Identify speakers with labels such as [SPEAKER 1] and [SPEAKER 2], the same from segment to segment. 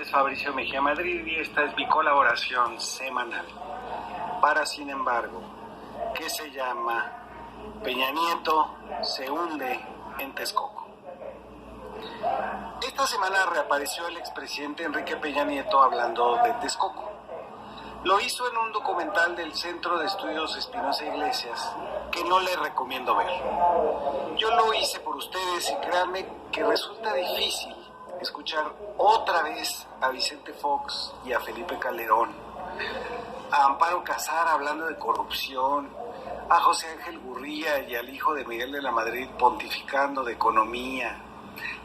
[SPEAKER 1] es Fabricio Mejía Madrid y esta es mi colaboración semanal para Sin embargo, que se llama Peña Nieto se hunde en Texcoco. Esta semana reapareció el expresidente Enrique Peña Nieto hablando de Texcoco. Lo hizo en un documental del Centro de Estudios Espinosa Iglesias que no le recomiendo ver. Yo lo hice por ustedes y créanme que resulta difícil escuchar otra vez a Vicente Fox y a Felipe Calderón, a Amparo Casar hablando de corrupción, a José Ángel Gurría y al hijo de Miguel de la Madrid pontificando de economía,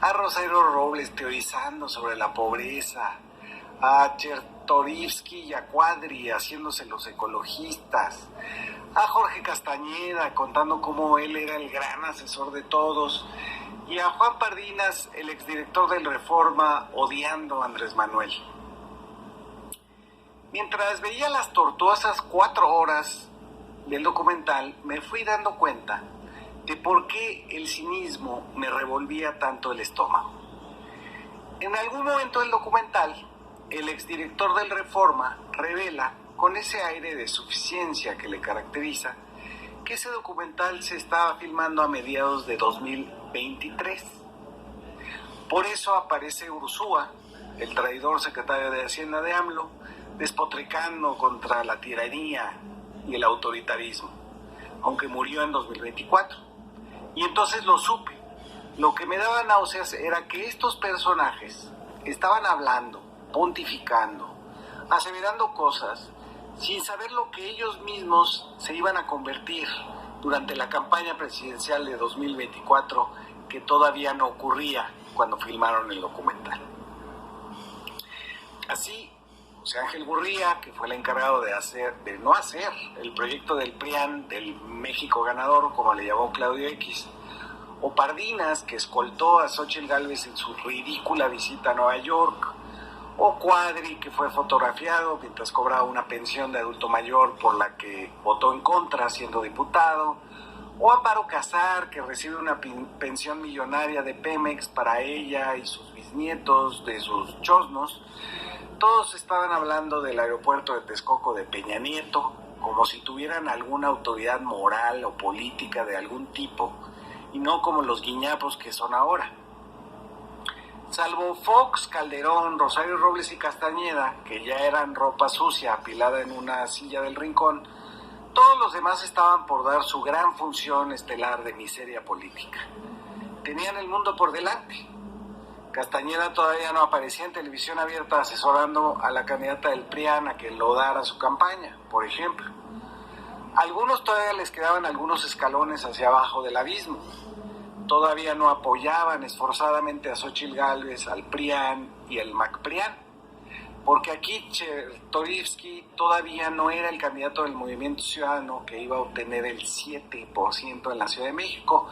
[SPEAKER 1] a Rosario Robles teorizando sobre la pobreza, a Chertorivsky y a Cuadri haciéndose los ecologistas, a Jorge Castañeda contando cómo él era el gran asesor de todos, y a Juan Pardinas, el exdirector del Reforma, odiando a Andrés Manuel. Mientras veía las tortuosas 4 horas del documental, me fui dando cuenta de por qué el cinismo me revolvía tanto el estómago. En algún momento del documental, el exdirector del Reforma revela, con ese aire de suficiencia que le caracteriza, que ese documental se estaba filmando a mediados de 2023. Por eso aparece Ursúa, el traidor secretario de Hacienda de AMLO, despotricando contra la tiranía y el autoritarismo, aunque murió en 2024. Y entonces lo supe. Lo que me daba náuseas era que estos personajes estaban hablando, pontificando, aseverando cosas sin saber lo que ellos mismos se iban a convertir durante la campaña presidencial de 2024, que todavía no ocurría cuando filmaron el documental. Así, José Ángel Gurría, que fue el encargado de no hacer el proyecto del PRIAN, del México ganador, como le llamó Claudio X, o Pardinas, que escoltó a Xóchitl Gálvez en su ridícula visita a Nueva York, o Cuadri, que fue fotografiado mientras cobraba una pensión de adulto mayor por la que votó en contra siendo diputado, o Amparo Casar, que recibe una pensión millonaria de Pemex para ella y sus bisnietos de sus chosnos. Todos estaban hablando del aeropuerto de Texcoco de Peña Nieto, como si tuvieran alguna autoridad moral o política de algún tipo, y no como los guiñapos que son ahora. Salvo Fox, Calderón, Rosario Robles y Castañeda, que ya eran ropa sucia apilada en una silla del rincón, todos los demás estaban por dar su gran función estelar de miseria política. Tenían el mundo por delante. Castañeda todavía no aparecía en televisión abierta asesorando a la candidata del PRIAN a que lodara su campaña, por ejemplo. A algunos todavía les quedaban algunos escalones hacia abajo del abismo. Todavía no apoyaban esforzadamente a Xóchitl Gálvez, al PRIAN y al MacPRIAN, porque aquí Chertorivsky todavía no era el candidato del Movimiento Ciudadano que iba a obtener el 7% en la Ciudad de México,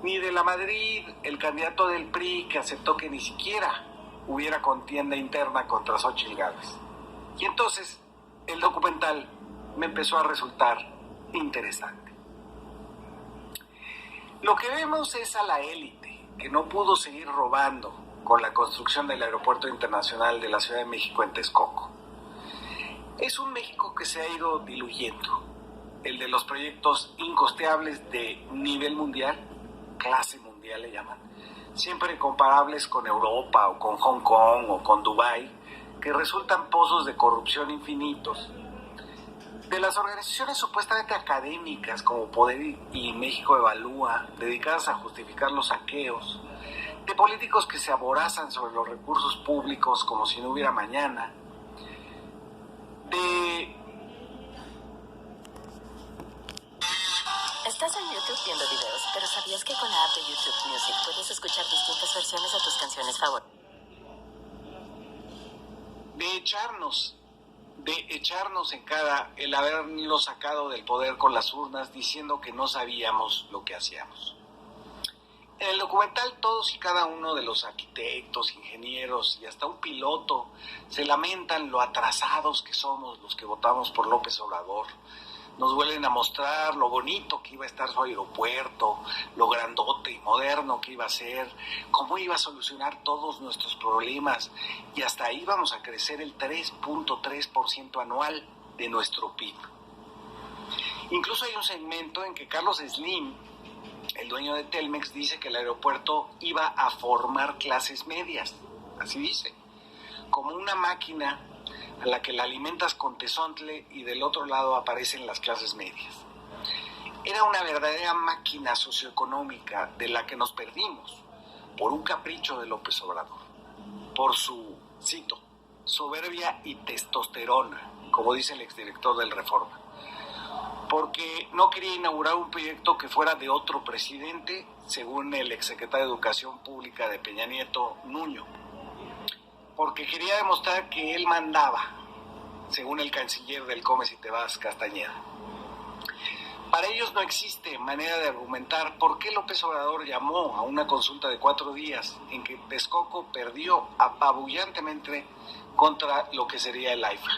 [SPEAKER 1] ni de la Madrid, el candidato del PRI que aceptó que ni siquiera hubiera contienda interna contra Xóchitl Gálvez. Y entonces el documental me empezó a resultar interesante. Lo que vemos es a la élite que no pudo seguir robando con la construcción del Aeropuerto Internacional de la Ciudad de México en Texcoco. Es un México que se ha ido diluyendo, el de los proyectos incosteables de nivel mundial, clase mundial le llaman, siempre comparables con Europa o con Hong Kong o con Dubái, que resultan pozos de corrupción infinitos. De las organizaciones supuestamente académicas como Poder y México Evalúa, dedicadas a justificar los saqueos, de políticos que se aborazan sobre los recursos públicos como si no hubiera mañana,
[SPEAKER 2] Estás en YouTube viendo videos, pero ¿sabías que con la app de YouTube Music puedes escuchar distintas versiones de tus canciones favoritas?
[SPEAKER 1] De echarnos en cara el haberlo sacado del poder con las urnas diciendo que no sabíamos lo que hacíamos. En el documental todos y cada uno de los arquitectos, ingenieros y hasta un piloto se lamentan lo atrasados que somos los que votamos por López Obrador, Nos vuelven a mostrar lo bonito que iba a estar su aeropuerto, lo grandote y moderno que iba a ser, cómo iba a solucionar todos nuestros problemas y hasta ahí vamos a crecer el 3.3% anual de nuestro PIB. Incluso hay un segmento en que Carlos Slim, el dueño de Telmex, dice que el aeropuerto iba a formar clases medias, así dice, como una máquina a la que la alimentas con tezontle y del otro lado aparecen las clases medias. Era una verdadera máquina socioeconómica de la que nos perdimos por un capricho de López Obrador, por su, cito, soberbia y testosterona, como dice el exdirector del Reforma, porque no quería inaugurar un proyecto que fuera de otro presidente, según el exsecretario de Educación Pública de Peña Nieto, Nuño, porque quería demostrar que él mandaba, según el canciller del Come si te vas, Castañeda. Para ellos no existe manera de argumentar por qué López Obrador llamó a una consulta de 4 días en que Texcoco perdió apabullantemente contra lo que sería el AIFA.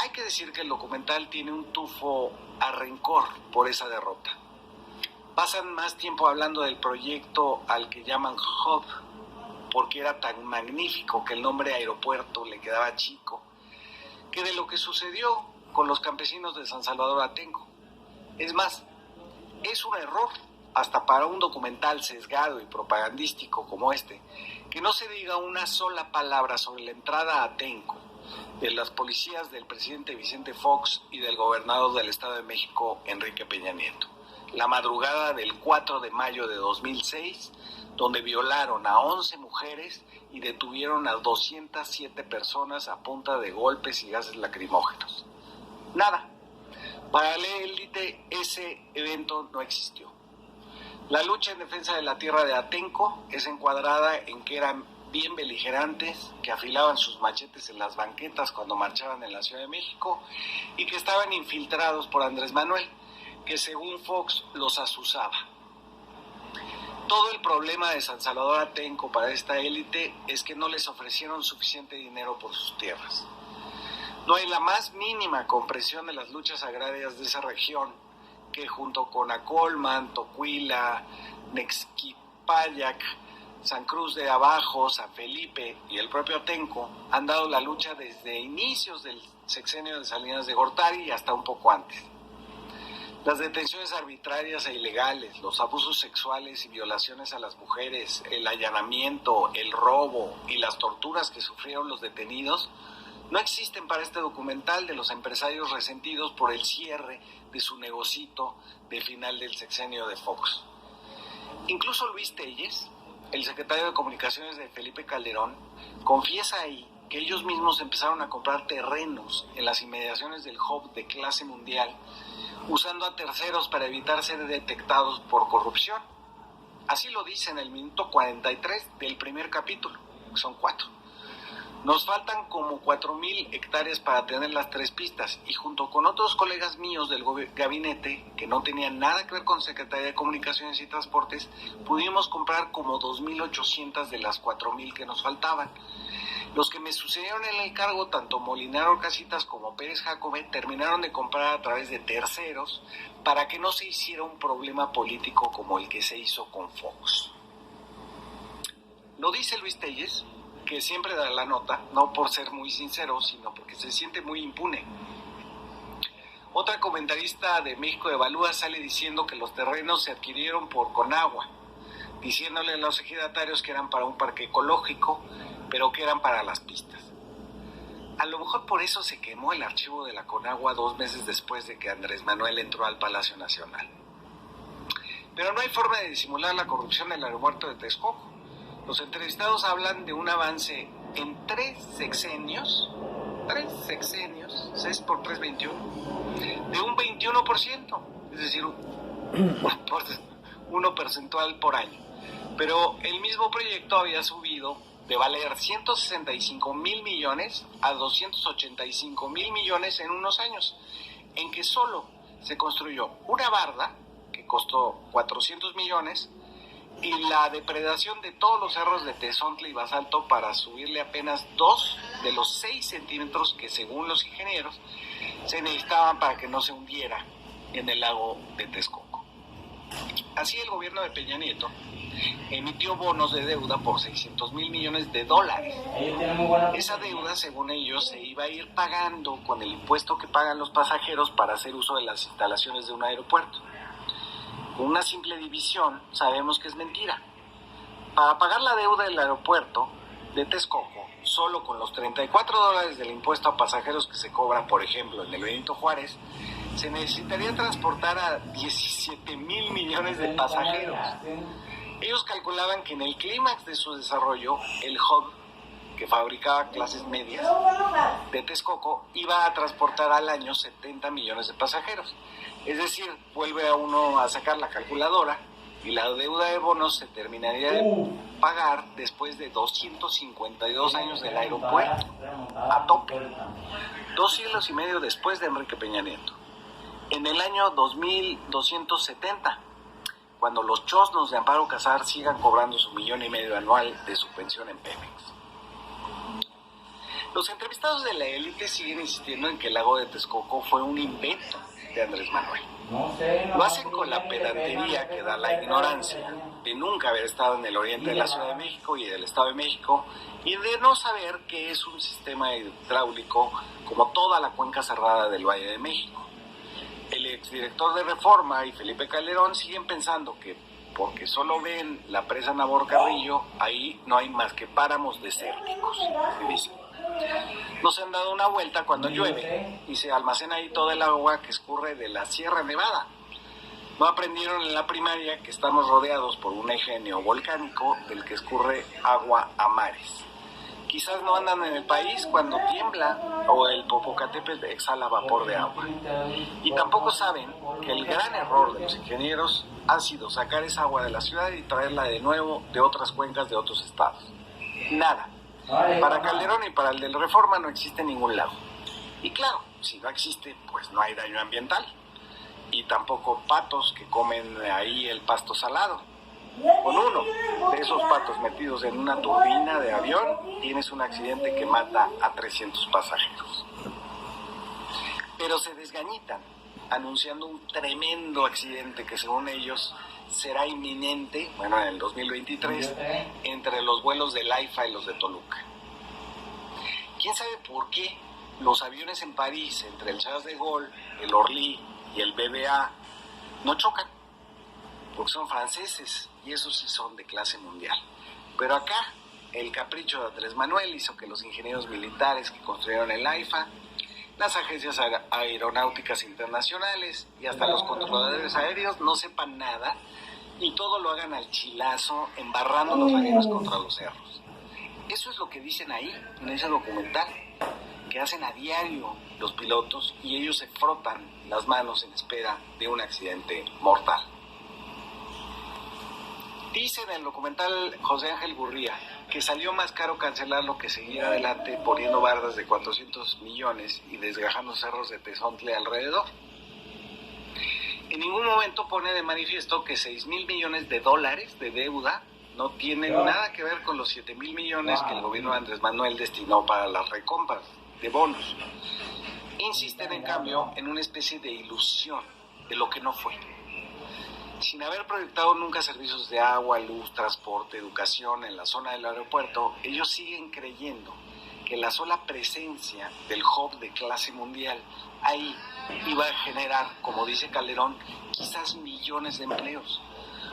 [SPEAKER 1] Hay que decir que el documental tiene un tufo a rencor por esa derrota. Pasan más tiempo hablando del proyecto al que llaman Hub, porque era tan magnífico que el nombre aeropuerto le quedaba chico, que de lo que sucedió con los campesinos de San Salvador Atenco. Es más, es un error, hasta para un documental sesgado y propagandístico como este, que no se diga una sola palabra sobre la entrada a Atenco de las policías del presidente Vicente Fox y del gobernador del Estado de México, Enrique Peña Nieto, la madrugada del 4 de mayo de 2006, donde violaron a 11 mujeres y detuvieron a 207 personas a punta de golpes y gases lacrimógenos. Nada. Para la élite ese evento no existió. La lucha en defensa de la tierra de Atenco es encuadrada en que eran bien beligerantes, que afilaban sus machetes en las banquetas cuando marchaban en la Ciudad de México y que estaban infiltrados por Andrés Manuel, que según Fox los azuzaba. Todo el problema de San Salvador Atenco para esta élite es que no les ofrecieron suficiente dinero por sus tierras. No hay la más mínima comprensión de las luchas agrarias de esa región, que junto con Acolman, Tocuila, Nexquipayac, San Cruz de Abajo, San Felipe y el propio Atenco han dado la lucha desde inicios del sexenio de Salinas de Gortari hasta un poco antes. Las detenciones arbitrarias e ilegales, los abusos sexuales y violaciones a las mujeres, el allanamiento, el robo y las torturas que sufrieron los detenidos no existen para este documental de los empresarios resentidos por el cierre de su negocito de final del sexenio de Fox. Incluso Luis Telles, el secretario de Comunicaciones de Felipe Calderón, confiesa ahí que ellos mismos empezaron a comprar terrenos en las inmediaciones del hub de clase mundial, usando a terceros para evitar ser detectados por corrupción. Así lo dice en el minuto 43 del primer capítulo, que son 4. Nos faltan como 4,000 hectáreas para tener las 3 pistas y junto con otros colegas míos del gabinete que no tenían nada que ver con Secretaría de Comunicaciones y Transportes, pudimos comprar como 2,800 de las 4,000 que nos faltaban. Los que me sucedieron en el cargo, tanto Molinaro Casitas como Pérez Jacobe, terminaron de comprar a través de terceros para que no se hiciera un problema político como el que se hizo con Fox. Lo dice Luis Telles, que siempre da la nota, no por ser muy sincero, sino porque se siente muy impune. Otra comentarista de México Evalúa sale diciendo que los terrenos se adquirieron por Conagua, diciéndole a los ejidatarios que eran para un parque ecológico, pero que eran para las pistas. A lo mejor por eso se quemó el archivo de la Conagua 2 meses después de que Andrés Manuel entró al Palacio Nacional. Pero no hay forma de disimular la corrupción del aeropuerto de Texcoco. Los entrevistados hablan de un avance en 3 sexenios, 6 por 3, 21, de un 21%, es decir, 1 percentual por año. Pero el mismo proyecto había subido de valer 165,000 millones a 285,000 millones en unos años, en que solo se construyó una barda que costó 400 millones y la depredación de todos los cerros de tezontle y basalto para subirle apenas 2 de los 6 centímetros que, según los ingenieros, se necesitaban para que no se hundiera en el lago de Texcoco. Así, el gobierno de Peña Nieto emitió bonos de deuda por $600 mil millones. Esa deuda, según ellos, se iba a ir pagando con el impuesto que pagan los pasajeros para hacer uso de las instalaciones de un aeropuerto. Con una simple división, sabemos que es mentira. Para pagar la deuda del aeropuerto de Texcoco, solo con los $34 del impuesto a pasajeros que se cobra, por ejemplo, en el Benito Juárez, se necesitaría transportar a 17 mil millones de pasajeros. Ellos calculaban que en el clímax de su desarrollo, el hub que fabricaba clases medias de Texcoco iba a transportar al año 70 millones de pasajeros. Es decir, vuelve a uno a sacar la calculadora y la deuda de bonos se terminaría de pagar después de 252 años del aeropuerto, a tope. 2 siglos y medio después de Enrique Peña Nieto. En el año 2270, cuando los chosnos de Amparo Casar sigan cobrando su $1,5 millones anual de su pensión en Pemex. Los entrevistados de la élite siguen insistiendo en que el lago de Texcoco fue un invento de Andrés Manuel. Lo hacen con la pedantería que da la ignorancia de nunca haber estado en el oriente de la Ciudad de México y del Estado de México y de no saber qué es un sistema hidráulico como toda la cuenca cerrada del Valle de México. El exdirector de Reforma y Felipe Calderón siguen pensando que porque solo ven la presa Nabor Carrillo, ahí no hay más que páramos desérticos, se dice. No se han dado una vuelta cuando llueve y se almacena ahí toda el agua que escurre de la Sierra Nevada. No aprendieron en la primaria que estamos rodeados por un eje neovolcánico del que escurre agua a mares. Quizás no andan en el país cuando tiembla o el Popocatépetl exhala vapor de agua. Y tampoco saben que el gran error de los ingenieros ha sido sacar esa agua de la ciudad y traerla de nuevo de otras cuencas de otros estados. Nada. Para Calderón y para el del Reforma no existe ningún lago. Y claro, si no existe, pues no hay daño ambiental. Y tampoco patos que comen ahí el pasto salado. Con uno de esos patos metidos en una turbina de avión, tienes un accidente que mata a 300 pasajeros. Pero se desgañitan, anunciando un tremendo accidente que según ellos será inminente, en el 2023, entre los vuelos del AIFA y los de Toluca. ¿Quién sabe por qué los aviones en París, entre el Charles de Gaulle, el Orly y el BBA, no chocan? Porque son franceses y esos sí son de clase mundial. Pero acá, el capricho de Andrés Manuel hizo que los ingenieros militares que construyeron el AIFA, las agencias aeronáuticas internacionales y hasta los controladores aéreos no sepan nada y todo lo hagan al chilazo, embarrando los aviones contra los cerros. Eso es lo que dicen ahí, en ese documental, que hacen a diario los pilotos y ellos se frotan las manos en espera de un accidente mortal. Dice en el documental José Ángel Gurría que salió más caro cancelarlo que seguir adelante poniendo bardas de 400 millones y desgajando cerros de Tezontle alrededor. En ningún momento pone de manifiesto que $6,000 millones de deuda no tienen nada que ver con los 7,000 millones que el gobierno de Andrés Manuel destinó para las recompras de bonos. Insisten, en cambio, en una especie de ilusión de lo que no fue. Sin haber proyectado nunca servicios de agua, luz, transporte, educación en la zona del aeropuerto, ellos siguen creyendo que la sola presencia del hub de clase mundial ahí iba a generar, como dice Calderón, quizás millones de empleos.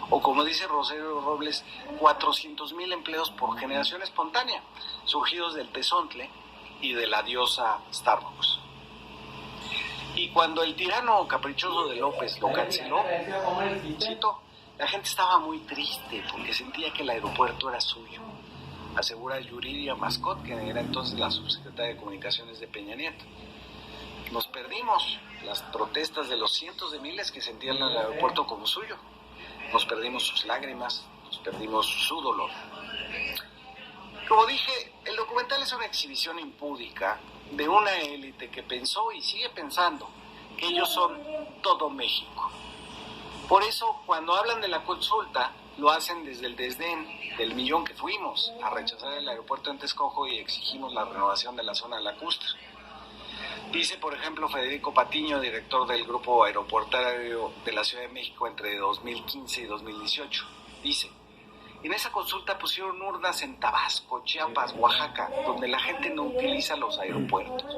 [SPEAKER 1] O como dice Rosario Robles, 400,000 empleos por generación espontánea, surgidos del Tezontle y de la diosa Starbucks. Y cuando el tirano caprichoso de López lo canceló, cito, la gente estaba muy triste porque sentía que el aeropuerto era suyo, asegura Yuridia Mascot, que era entonces la subsecretaria de Comunicaciones de Peña Nieto. Nos perdimos las protestas de los cientos de miles que sentían el aeropuerto como suyo. Nos perdimos sus lágrimas, nos perdimos su dolor. Como dije, el documental es una exhibición impúdica de una élite que pensó y sigue pensando que ellos son todo México. Por eso, cuando hablan de la consulta, lo hacen desde el desdén del millón que fuimos a rechazar el aeropuerto en Texcoco y exigimos la renovación de la zona lacustre. Dice, por ejemplo, Federico Patiño, director del Grupo Aeroportuario de la Ciudad de México entre 2015 y 2018. Dice, en esa consulta pusieron urnas en Tabasco, Chiapas, Oaxaca, donde la gente no utiliza los aeropuertos.